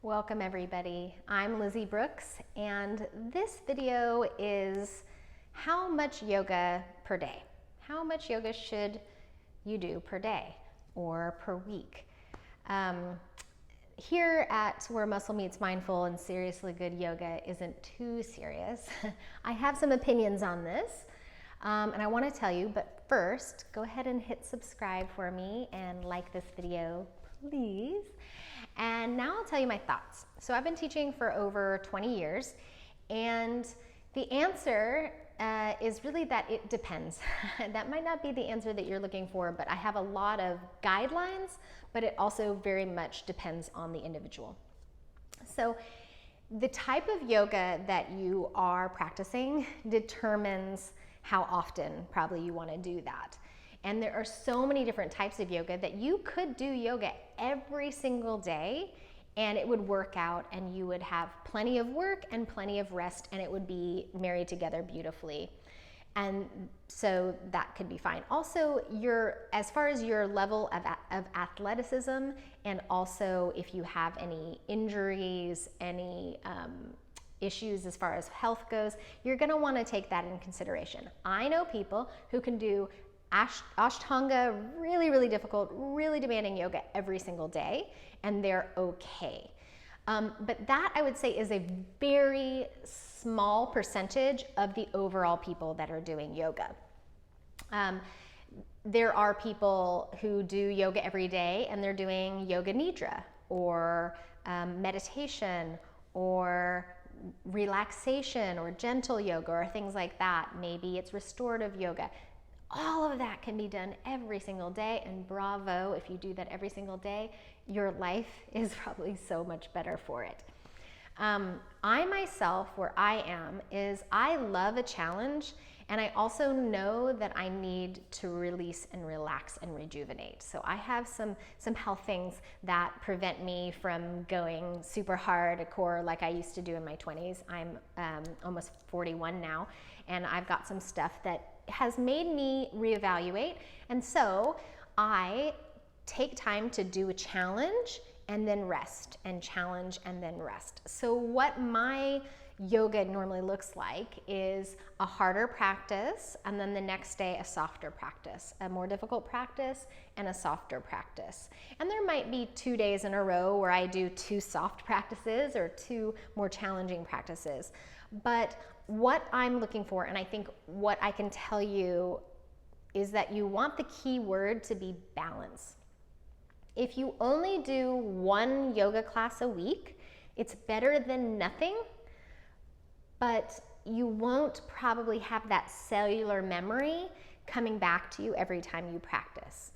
Welcome everybody. I'm Lizzie Brooks, and this video is how much yoga per day. How much yoga should you do per day or per week? Here at Where Muscle Meets Mindful and Seriously Good Yoga isn't too serious. I have some opinions on this, and I want to tell you, but first, go ahead and hit subscribe for me and like this video, please. And now I'll tell you my thoughts. So I've been teaching for over 20 years, and the answer is really that it depends. That might not be the answer that you're looking for, but I have a lot of guidelines, but it also very much depends on the individual. So the type of yoga that you are practicing determines how often probably you want to do that. And there are so many different types of yoga that you could do yoga every single day and it would work out, and you would have plenty of work and plenty of rest, and it would be married together beautifully. And so that could be fine. Also, as far as your level of athleticism, and also if you have any injuries, any issues as far as health goes, you're going to want to take that into consideration. I know people who can do Ashtanga, really difficult, really demanding yoga every single day, and they're okay. But that, I would say, is a very small percentage of the overall people that are doing yoga. There are people who do yoga every day and they're doing yoga nidra or meditation or relaxation or gentle yoga or things like that. Maybe it's restorative yoga. All of that can be done every single day, and bravo if you do that every single day. Your life is probably so much better for it. I myself, where I am, is I love a challenge, and I also know that I need to release and relax and rejuvenate. So I have some health things that prevent me from going super hardcore like I used to do in my 20s. I'm almost 41 now, and I've got some stuff that has made me reevaluate, and so I take time to do a challenge and then rest, and challenge and then rest. So what my yoga normally looks like is a harder practice, and then the next day a softer practice, a more difficult practice and a softer practice. And there might be 2 days in a row where I do 2 soft practices or 2 more challenging practices. But what I'm looking for, and I think what I can tell you, is that you want the key word to be balance. If you only do 1 yoga class a week, it's better than nothing, but you won't probably have that cellular memory coming back to you every time you practice.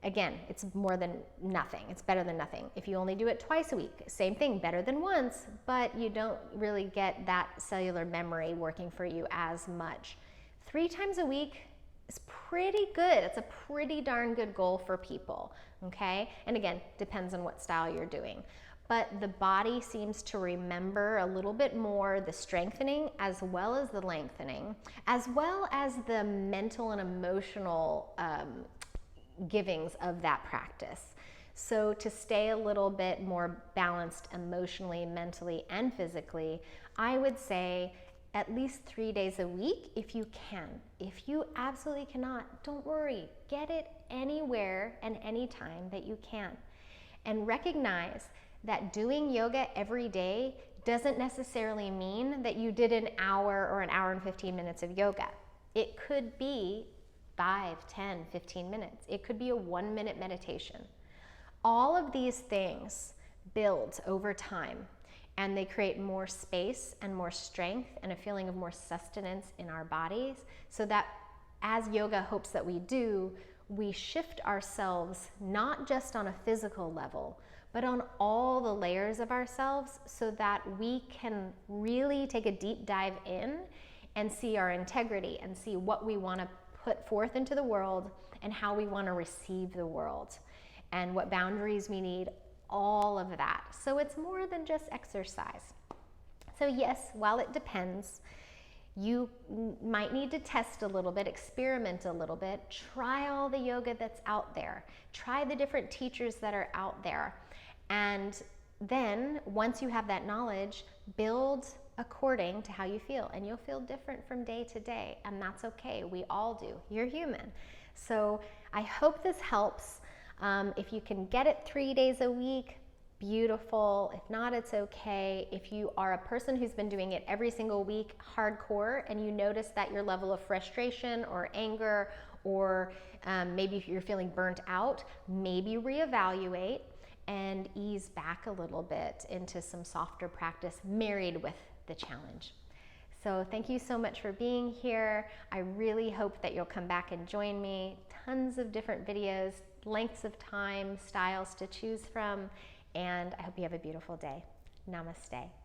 Again, it's more than nothing. It's better than nothing. If you only do it twice a week, same thing, better than once, but you don't really get that cellular memory working for you as much. 3 times a week is pretty good. It's a pretty darn good goal for people, okay? And again, depends on what style you're doing. But the body seems to remember a little bit more the strengthening as well as the lengthening, as well as the mental and emotional givings of that practice. So to stay a little bit more balanced emotionally, mentally, and physically, I would say at least 3 days a week if you can. If you absolutely cannot, don't worry. Get it anywhere and anytime that you can. And recognize that doing yoga every day doesn't necessarily mean that you did an hour or an hour and 15 minutes of yoga. It could be 5, 10, 15 minutes. It could be a 1-minute meditation. All of these things build over time, and they create more space and more strength and a feeling of more sustenance in our bodies, so that as yoga hopes that we do, we shift ourselves not just on a physical level, but on all the layers of ourselves, so that we can really take a deep dive in and see our integrity and see what we want to put forth into the world and how we want to receive the world and what boundaries we need, all of that. So it's more than just exercise. So yes, while it depends, you might need to test a little bit, experiment a little bit, try all the yoga that's out there, try the different teachers that are out there, and then once you have that knowledge, build according to how you feel, and you'll feel different from day to day, and that's okay. We all do. You're human. So I hope this helps. If you can get it 3 days a week, beautiful. If not, it's okay. If you are a person who's been doing it every single week, hardcore, and you notice that your level of frustration or anger, or maybe if you're feeling burnt out, maybe reevaluate and ease back a little bit into some softer practice married with the challenge. So thank you so much for being here. I really hope that you'll come back and join me. Tons of different videos, lengths of time, styles to choose from, and I hope you have a beautiful day. Namaste.